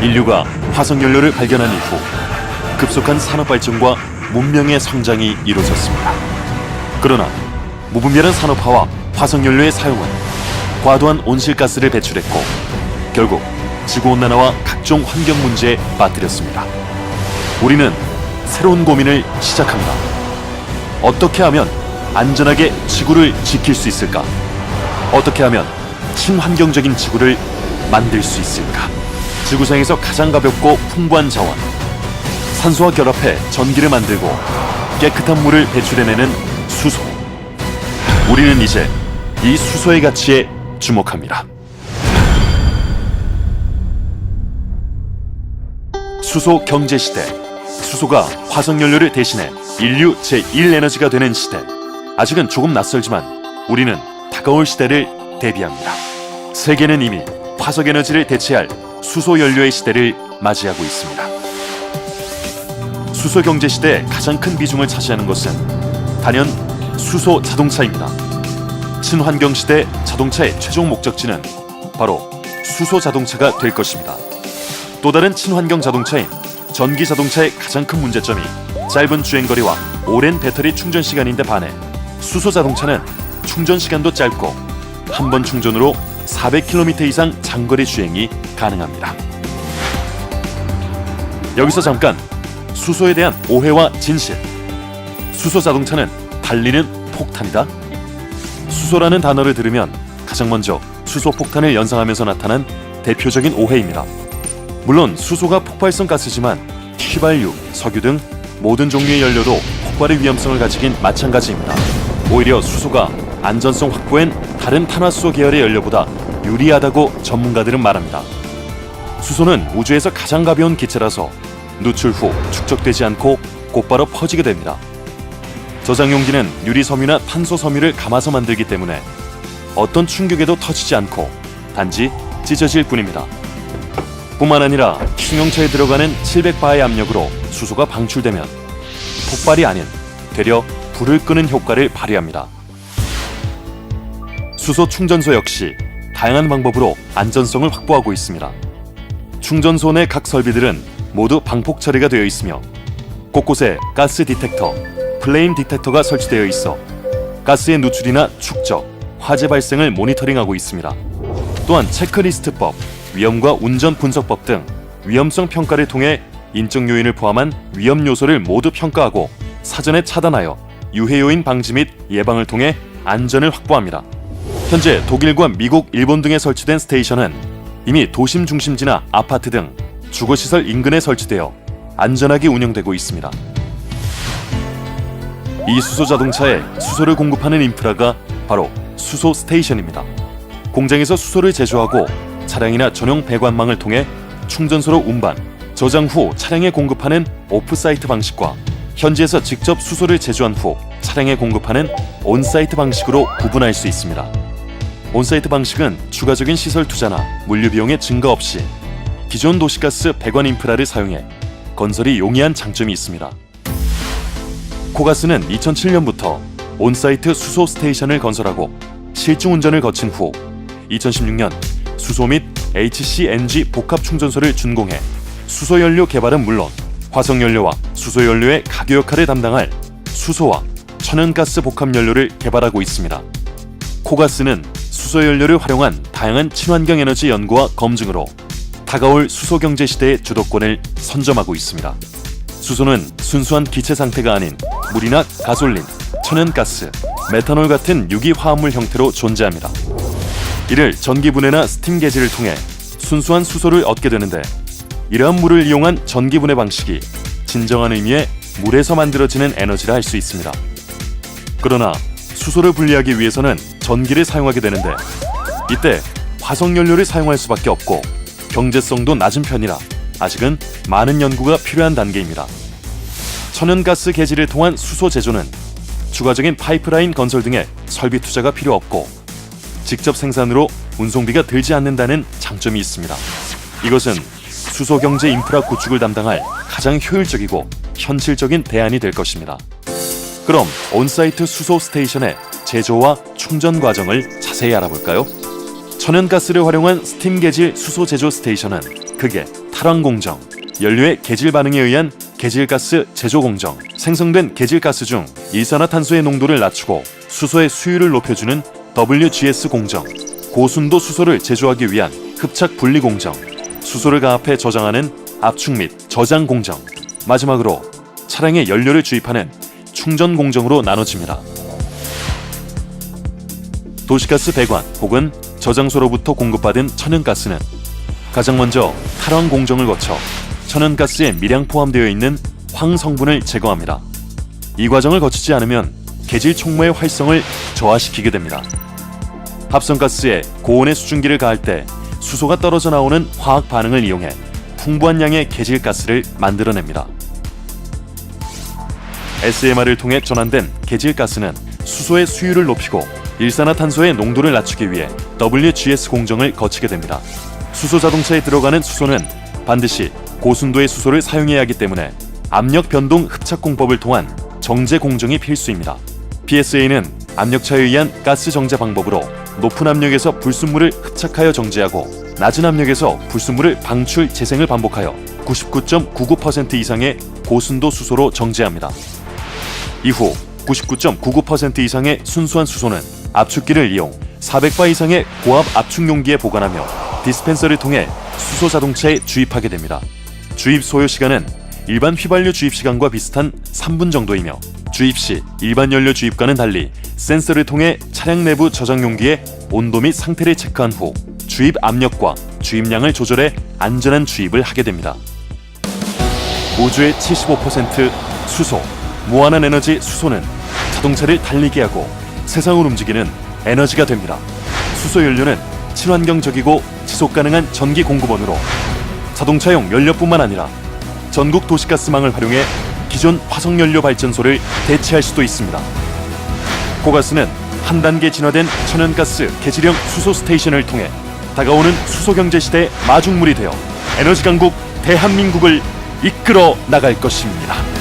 인류가 화석연료를 발견한 이후 급속한 산업발전과 문명의 성장이 이루어졌습니다. 그러나 무분별한 산업화와 화석연료의 사용은 과도한 온실가스를 배출했고 결국 지구온난화와 각종 환경 문제에 빠뜨렸습니다. 우리는 새로운 고민을 시작합니다. 어떻게 하면 안전하게 지구를 지킬 수 있을까? 어떻게 하면 친환경적인 지구를 만들 수 있을까? 지구상에서 가장 가볍고 풍부한 자원, 산소와 결합해 전기를 만들고 깨끗한 물을 배출해내는 수소. 우리는 이제 이 수소의 가치에 주목합니다. 수소 경제 시대. 수소가 화석연료를 대신해 인류 제1에너지가 되는 시대. 아직은 조금 낯설지만 우리는 다가올 시대를 대비합니다. 세계는 이미 화석에너지를 대체할 수소연료의 시대를 맞이하고 있습니다. 수소 경제 시대의 가장 큰 비중을 차지하는 것은 단연 수소 자동차입니다. 친환경 시대 자동차의 최종 목적지는 바로 수소 자동차가 될 것입니다. 또 다른 친환경 자동차인 전기 자동차의 가장 큰 문제점이 짧은 주행거리와 오랜 배터리 충전 시간인데 반해 수소 자동차는 충전 시간도 짧고 한 번 충전으로 400km 이상 장거리 주행이 가능합니다. 여기서 잠깐 수소에 대한 오해와 진실. 수소 자동차는 달리는 폭탄이다. 수소라는 단어를 들으면 가장 먼저 수소 폭탄을 연상하면서 나타난 대표적인 오해입니다. 물론 수소가 폭발성 가스지만 휘발유, 석유 등 모든 종류의 연료도 폭발의 위험성을 가지긴 마찬가지입니다. 오히려 수소가 안전성 확보엔 다른 탄화수소 계열의 연료보다 유리하다고 전문가들은 말합니다. 수소는 우주에서 가장 가벼운 기체라서 누출 후 축적되지 않고 곧바로 퍼지게 됩니다. 저장 용기는 유리 섬유나 탄소 섬유를 감아서 만들기 때문에 어떤 충격에도 터지지 않고 단지 찢어질 뿐입니다. 뿐만 아니라 승용차에 들어가는 700바의 압력으로 수소가 방출되면 폭발이 아닌 되려 불을 끄는 효과를 발휘합니다. 수소 충전소 역시 다양한 방법으로 안전성을 확보하고 있습니다. 충전소 내 각 설비들은 모두 방폭 처리가 되어 있으며 곳곳에 가스 디텍터, 플레임 디텍터가 설치되어 있어 가스의 누출이나 축적, 화재 발생을 모니터링하고 있습니다. 또한 체크리스트법, 위험과 운전 분석법 등 위험성 평가를 통해 인적 요인을 포함한 위험 요소를 모두 평가하고 사전에 차단하여 유해 요인 방지 및 예방을 통해 안전을 확보합니다. 현재 독일과 미국, 일본 등에 설치된 스테이션은 이미 도심 중심지나 아파트 등 주거시설 인근에 설치되어 안전하게 운영되고 있습니다. 이 수소 자동차에 수소를 공급하는 인프라가 바로 수소 스테이션입니다. 공장에서 수소를 제조하고 차량이나 전용 배관망을 통해 충전소로 운반, 저장 후 차량에 공급하는 오프사이트 방식과 현지에서 직접 수소를 제조한 후 차량에 공급하는 온사이트 방식으로 구분할 수 있습니다. 온사이트 방식은 추가적인 시설 투자나 물류 비용의 증가 없이 기존 도시가스 배관 인프라를 사용해 건설이 용이한 장점이 있습니다. 코가스는 2007년부터 온사이트 수소 스테이션을 건설하고 실증 운전을 거친 후 2016년 수소 및 HCNG 복합 충전소를 준공해 수소연료 개발은 물론 화석연료와 수소연료의 가교 역할을 담당할 수소와 천연가스 복합연료를 개발하고 있습니다. 코가스는 수소연료를 활용한 다양한 친환경 에너지 연구와 검증으로 다가올 수소경제 시대의 주도권을 선점하고 있습니다. 수소는 순수한 기체 상태가 아닌 물이나 가솔린, 천연가스, 메탄올 같은 유기화합물 형태로 존재합니다. 이를 전기분해나 스팀 개지를 통해 순수한 수소를 얻게 되는데 이러한 물을 이용한 전기분해 방식이 진정한 의미의 물에서 만들어지는 에너지라 할 수 있습니다. 그러나 수소를 분리하기 위해서는 전기를 사용하게 되는데 이때 화석연료를 사용할 수밖에 없고 경제성도 낮은 편이라 아직은 많은 연구가 필요한 단계입니다. 천연가스 개지를 통한 수소 제조는 추가적인 파이프라인 건설 등의 설비 투자가 필요 없고 직접 생산으로 운송비가 들지 않는다는 장점이 있습니다. 이것은 수소 경제 인프라 구축을 담당할 가장 효율적이고 현실적인 대안이 될 것입니다. 그럼 온사이트 수소 스테이션의 제조와 충전 과정을 자세히 알아볼까요? 천연가스를 활용한 스팀 개질 수소 제조 스테이션은 그게 탈환 공정, 연료의 계질 반응에 의한 계질가스 제조 공정, 생성된 계질가스 중 일산화탄소의 농도를 낮추고 수소의 수율을 높여주는 WGS 공정, 고순도 수소를 제조하기 위한 흡착 분리 공정, 수소를 가압해 저장하는 압축 및 저장 공정, 마지막으로 차량에 연료를 주입하는 충전 공정으로 나눠집니다. 도시가스 배관 혹은 저장소로부터 공급받은 천연가스는 가장 먼저 탈환 공정을 거쳐 천연가스에 미량 포함되어 있는 황 성분을 제거합니다. 이 과정을 거치지 않으면 계질 촉매의 활성을 저하시키게 됩니다. 합성가스에 고온의 수증기를 가할 때 수소가 떨어져 나오는 화학 반응을 이용해 풍부한 양의 계질가스를 만들어냅니다. SMR을 통해 전환된 계질가스는 수소의 수율을 높이고 일산화탄소의 농도를 낮추기 위해 WGS 공정을 거치게 됩니다. 수소 자동차에 들어가는 수소는 반드시 고순도의 수소를 사용해야 하기 때문에 압력 변동 흡착 공법을 통한 정제 공정이 필수입니다. PSA는 압력차에 의한 가스 정제 방법으로 높은 압력에서 불순물을 흡착하여 정제하고 낮은 압력에서 불순물을 방출 재생을 반복하여 99.99% 이상의 고순도 수소로 정제합니다. 이후 99.99% 이상의 순수한 수소는 압축기를 이용 400바 이상의 고압 압축 용기에 보관하며 디스펜서를 통해 수소 자동차에 주입하게 됩니다. 주입 소요 시간은 일반 휘발유 주입 시간과 비슷한 3분 정도이며 주입 시 일반 연료 주입과는 달리 센서를 통해 차량 내부 저장 용기의 온도 및 상태를 체크한 후 주입 압력과 주입량을 조절해 안전한 주입을 하게 됩니다. 우주의 75% 수소, 무한한 에너지 수소는 자동차를 달리게 하고 세상을 움직이는 에너지가 됩니다. 수소 연료는 친환경적이고 지속 가능한 전기 공급원으로 자동차용 연료뿐만 아니라 전국 도시가스망을 활용해 기존 화석연료 발전소를 대체할 수도 있습니다. 고가스는 한 단계 진화된 천연가스 계질형 수소 스테이션을 통해 다가오는 수소경제 시대의 마중물이 되어 에너지 강국 대한민국을 이끌어 나갈 것입니다.